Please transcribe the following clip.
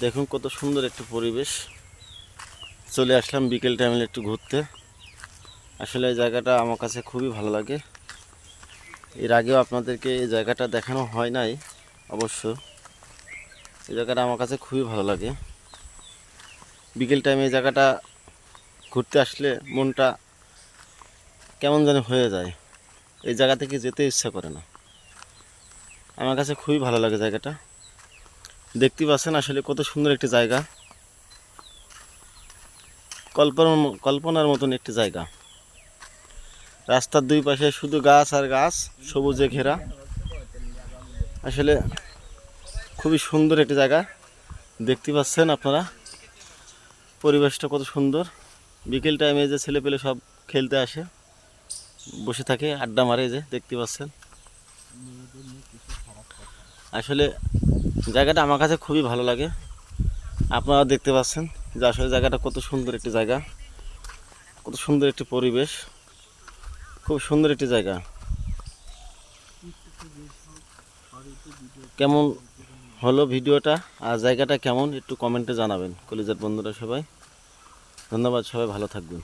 দেখুন কত সুন্দর একটি পরিবেশ। চলে আসলাম বিকেল টাইমে একটু ঘুরতে। আসলে এই জায়গাটা আমার কাছে খুবই ভালো লাগে। এর আগেও আপনাদেরকে এই জায়গাটা দেখানো হয় নাই অবশ্য। এই জায়গাটা আমার কাছে খুবই ভালো লাগে। বিকেল টাইমে এই জায়গাটা ঘুরতে আসলে মনটা কেমন যেন হয়ে যায়, এই জায়গা থেকে যেতে ইচ্ছা করে না। আমার কাছে খুবই ভালো লাগে জায়গাটা। দেখতে পাচ্ছেন আসলে কত সুন্দর একটি জায়গা, কল্পনার মতন একটি জায়গা। রাস্তার দুই পাশে শুধু গাছ আর গাছ, সবুজে ঘেরা। আসলে খুবই সুন্দর একটি জায়গা। দেখতে পাচ্ছেন আপনারা পরিবেশটা কত সুন্দর। বিকেল টাইমে যে ছেলে পেলে সব খেলতে আসে, বসে থাকে, আড্ডা মারে, যে দেখতে পাচ্ছেন। আসলে জায়গাটা আমার কাছে খুবই ভালো লাগে। আপনারা দেখতে পাচ্ছেন যে আসলে জায়গাটা কত সুন্দর একটি জায়গা, কত সুন্দর একটি পরিবেশ, খুব সুন্দর একটি জায়গা। কেমন হলো ভিডিওটা আর জায়গাটা কেমন একটু কমেন্টে জানাবেন কলিজার বন্ধুরা সবাই। ধন্যবাদ, সবাই ভালো থাকবেন।